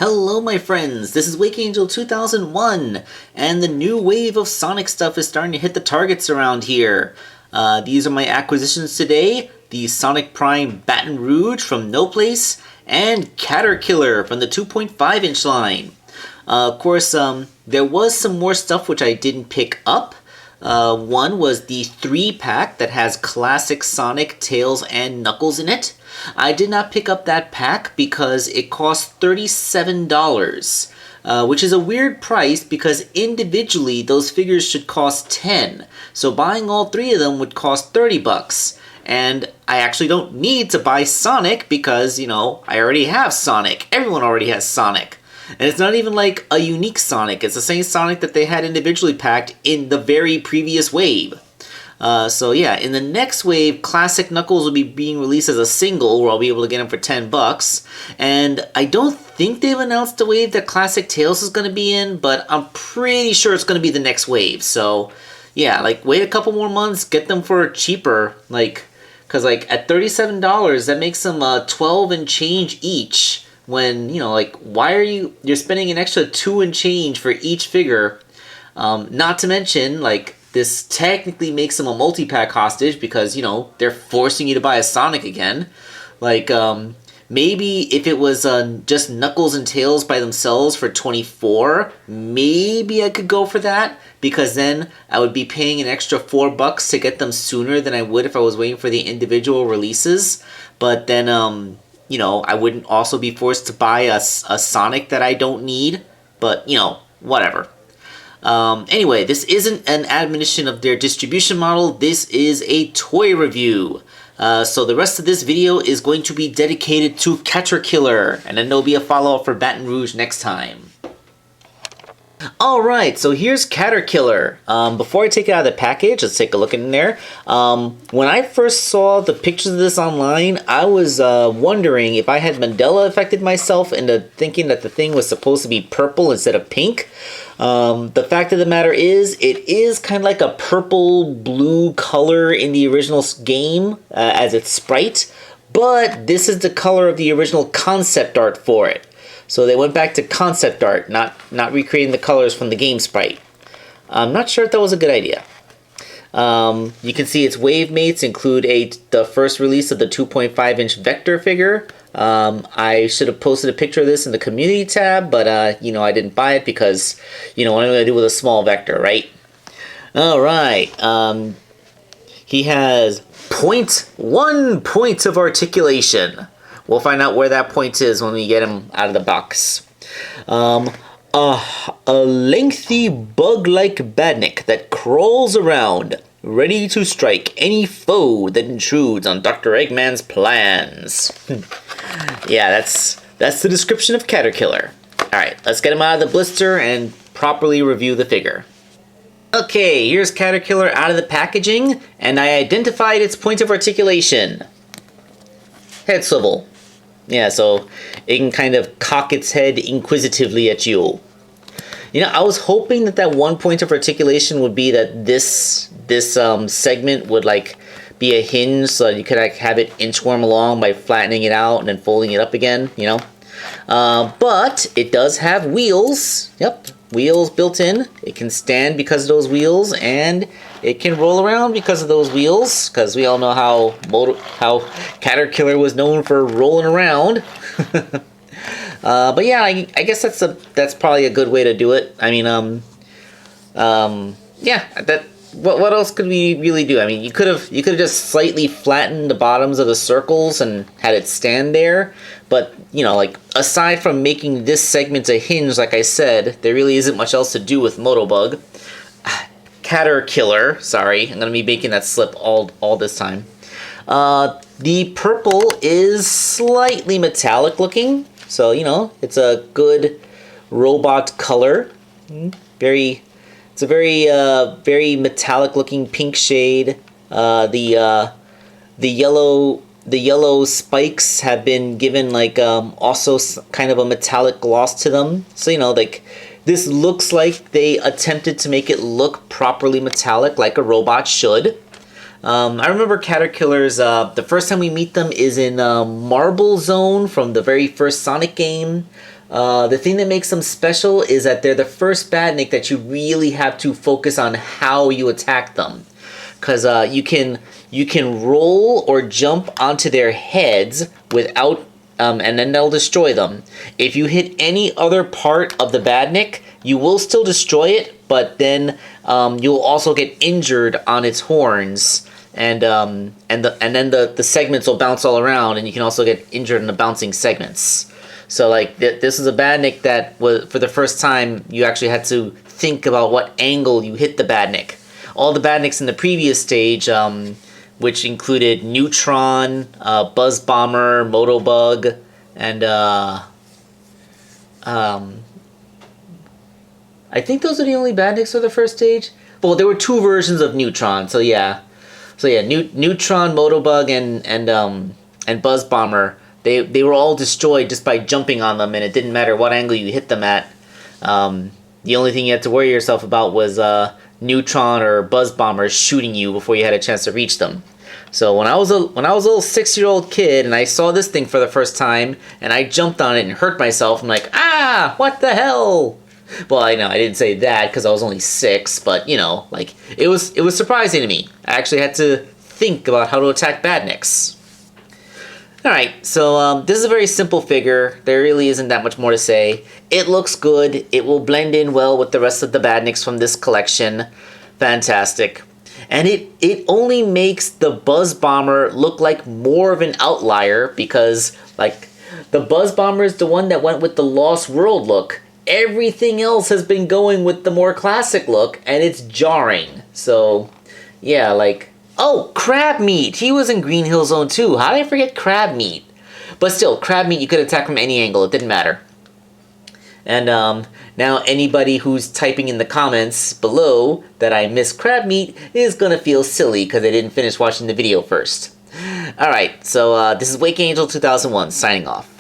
Hello my friends, this is Wake Angel 2001, and the new wave of Sonic stuff is starting to hit the targets around here. These are my acquisitions today, the Sonic Prime Baton Rouge from No Place, and Caterkiller from the 2.5 inch line. Of course, there was some more stuff which I didn't pick up. One was the 3-pack that has classic Sonic, Tails, and Knuckles in it. I did not pick up that pack because it cost $37, which is a weird price because individually those figures should cost $10. So buying all 3 of them would cost $30. And I actually don't need to buy Sonic because, I already have Sonic. Everyone already has Sonic. And it's not even like a unique Sonic. It's the same Sonic that they had individually packed in the very previous wave. So yeah, in the next wave, Classic Knuckles will be being released as a single where I'll be able to get them for $10. And I don't think they've announced the wave that Classic Tails is going to be in, but I'm pretty sure it's going to be the next wave. So yeah, wait a couple more months, get them for cheaper. Because at $37, that makes them 12 and change each. When, why are you're spending an extra 2 and change for each figure? Not to mention, this technically makes them a multi-pack hostage because, they're forcing you to buy a Sonic again. Maybe if it was just Knuckles and Tails by themselves for $24, maybe I could go for that. Because then I would be paying an extra $4 to get them sooner than I would if I was waiting for the individual releases. But then, I wouldn't also be forced to buy a Sonic that I don't need. But, whatever. Anyway, this isn't an admonition of their distribution model. This is a toy review. So the rest of this video is going to be dedicated to Caterkiller. And then there'll be a follow-up for Baton Rouge next time. Alright, so here's Caterkiller. Before I take it out of the package, let's take a look in there. When I first saw the pictures of this online, I was wondering if I had Mandela affected myself into thinking that the thing was supposed to be purple instead of pink. The fact of the matter is, it is kind of like a purple-blue color in the original game as its sprite, but this is the color of the original concept art for it. So they went back to concept art, not recreating the colors from the game sprite. I'm not sure if that was a good idea. You can see its wave mates include the first release of the 2.5 inch Vector figure. I should have posted a picture of this in the community tab, but I didn't buy it because, what am I going to do with a small Vector, right? Alright, he has 0.1 points of articulation. We'll find out where that point is when we get him out of the box. A lengthy bug-like badnik that crawls around, ready to strike any foe that intrudes on Dr. Eggman's plans. Yeah, that's the description of Caterkiller. Alright, let's get him out of the blister and properly review the figure. Okay, here's Caterkiller out of the packaging, and I identified its point of articulation. Head swivel. Yeah, so it can kind of cock its head inquisitively at you. I was hoping that 1 point of articulation would be that this segment would be a hinge so that you could have it inchworm along by flattening it out and then folding it up again, But it does have wheels. Yep, wheels built in. It can stand because of those wheels, and it can roll around because of those wheels, because we all know how Caterkiller was known for rolling around. But yeah, I guess that's probably a good way to do it. I mean, yeah, what else could we really do? I mean, you could have just slightly flattened the bottoms of the circles and had it stand there. But, aside from making this segment a hinge, like I said, there really isn't much else to do with Motobug. Caterkiller, sorry, I'm going to be making that slip all this time. The purple is slightly metallic looking, so, it's a good robot color. It's a very metallic looking pink shade. The yellow spikes have been given also kind of a metallic gloss to them. So this looks like they attempted to make it look properly metallic like a robot should. I remember Caterkillers, the first time we meet them is in Marble Zone from the very first Sonic game. The thing that makes them special is that they're the first Badnik that you really have to focus on how you attack them. Because you can roll or jump onto their heads without, and then they'll destroy them. If you hit any other part of the Badnik, you will still destroy it, but then you'll also get injured on its horns, and then the segments will bounce all around, and you can also get injured in the bouncing segments. So like this is a Badnik that was, for the first time, you actually had to think about what angle you hit the Badnik. All the Badniks in the previous stage, which included Neutron, Buzz Bomber, Motobug, and I think those are the only Badniks for the first stage. Well, there were two versions of Neutron, so yeah. Neutron, Motobug, and Buzz Bomber. They were all destroyed just by jumping on them, and it didn't matter what angle you hit them at. The only thing you had to worry yourself about was Neutron or Buzz Bomber shooting you before you had a chance to reach them. So when I was a little 6-year-old kid and I saw this thing for the first time and I jumped on it and hurt myself, I'm like, ah, what the hell? Well, I know I didn't say that because I was only 6, but you know, like it was surprising to me. I actually had to think about how to attack Badniks. Alright, so this is a very simple figure. There really isn't that much more to say. It looks good. It will blend in well with the rest of the Badniks from this collection. Fantastic. And it only makes the Buzz Bomber look like more of an outlier because, like, the Buzz Bomber is the one that went with the Lost World look. Everything else has been going with the more classic look, and it's jarring. So, yeah, like... Oh, Crab Meat! He was in Green Hill Zone too. How did I forget Crab Meat? But still, Crab Meat you could attack from any angle. It didn't matter. And now anybody who's typing in the comments below that I missed Crab Meat is gonna feel silly because they didn't finish watching the video first. Alright, so this is Wake Angel 2001 signing off.